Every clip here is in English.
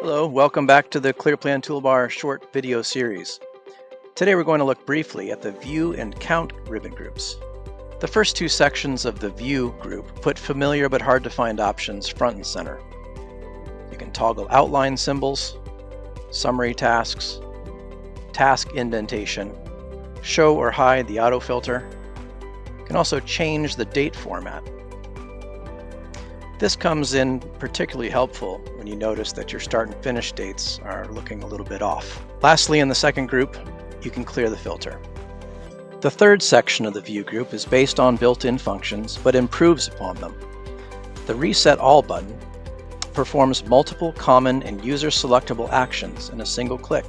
Hello, welcome back to the ClearPlan Toolbar short video series. Today we're going to look briefly at the View and Count ribbon groups. The first two sections of the View group put familiar but hard to find options front and center. You can toggle outline symbols, summary tasks, task indentation, show or hide the autofilter. You can also change the date format. This comes in particularly helpful when you notice that your start and finish dates are looking a little bit off. Lastly, in the second group, you can clear the filter. The third section of the View group is based on built-in functions, but improves upon them. The Reset All button performs multiple common and user-selectable actions in a single click.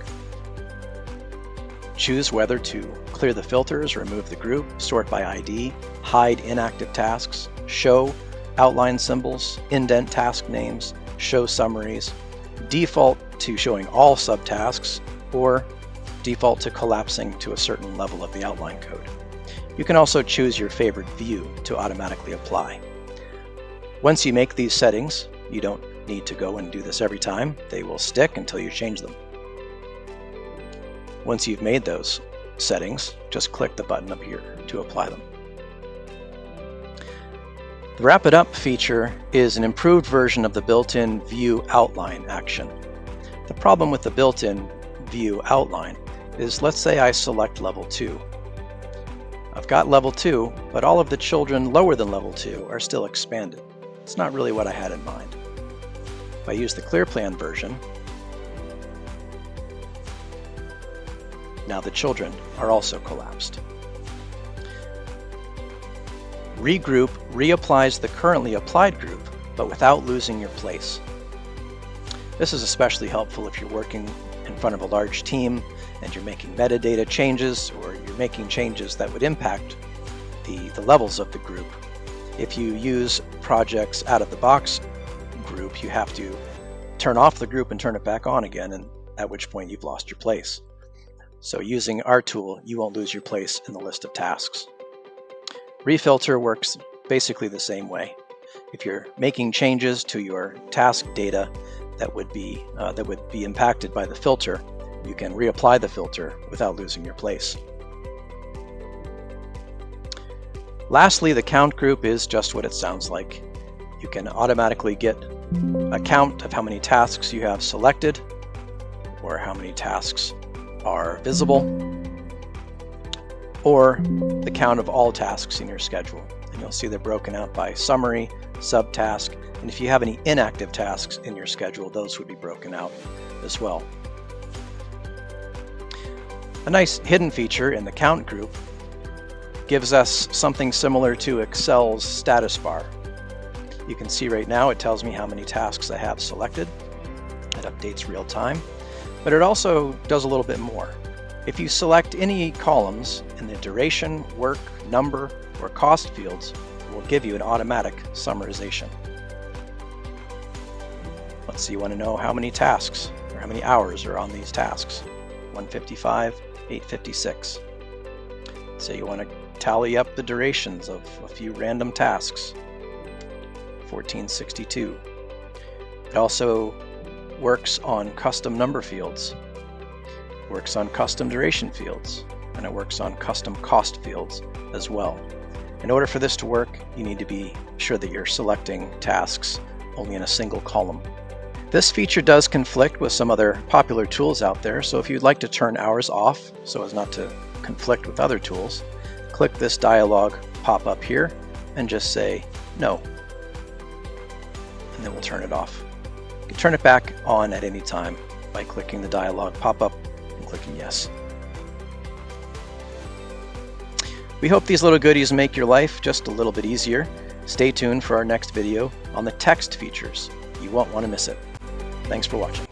Choose whether to clear the filters, remove the group, sort by ID, hide inactive tasks, show outline symbols, indent task names, show summaries, default to showing all subtasks, or default to collapsing to a certain level of the outline code. You can also choose your favorite view to automatically apply. Once you make these settings, you don't need to go and do this every time. They will stick until you change them. Once you've made those settings, just click the button up here to apply them. The Wrap It Up feature is an improved version of the built-in View Outline action. The problem with the built-in View Outline is, let's say I select level 2. I've got level 2, but all of the children lower than level 2 are still expanded. It's not really what I had in mind. If I use the ClearPlan version, now the children are also collapsed. Regroup reapplies the currently applied group, but without losing your place. This is especially helpful if you're working in front of a large team and you're making metadata changes, or you're making changes that would impact the levels of the group. If you use projects out of the box group, you have to turn off the group and turn it back on again, and at which point you've lost your place. So using our tool, you won't lose your place in the list of tasks. Refilter works basically the same way. If you're making changes to your task data that would be impacted by the filter, you can reapply the filter without losing your place. Lastly, the Count group is just what it sounds like. You can automatically get a count of how many tasks you have selected, or how many tasks are visible, or the count of all tasks in your schedule. And you'll see they're broken out by summary, subtask, and if you have any inactive tasks in your schedule, those would be broken out as well. A nice hidden feature in the Count group gives us something similar to Excel's status bar. You can see right now it tells me how many tasks I have selected. It updates real time, but it also does a little bit more. If you select any columns in the duration, work, number, or cost fields, it will give you an automatic summarization. Let's say you want to know how many tasks or how many hours are on these tasks. 155, 856. Say you want to tally up the durations of a few random tasks. 1462. It also works on custom number fields, works on custom duration fields, and it works on custom cost fields as well. In order for this to work, you need to be sure that you're selecting tasks only in a single column. This feature does conflict with some other popular tools out there, so if you'd like to turn hours off so as not to conflict with other tools, click this dialog pop up here and just say no, and then we'll turn it off. You can turn it back on at any time by clicking the dialog pop up and clicking yes. We hope these little goodies make your life just a little bit easier. Stay tuned for our next video on the text features. You won't want to miss it. Thanks for watching.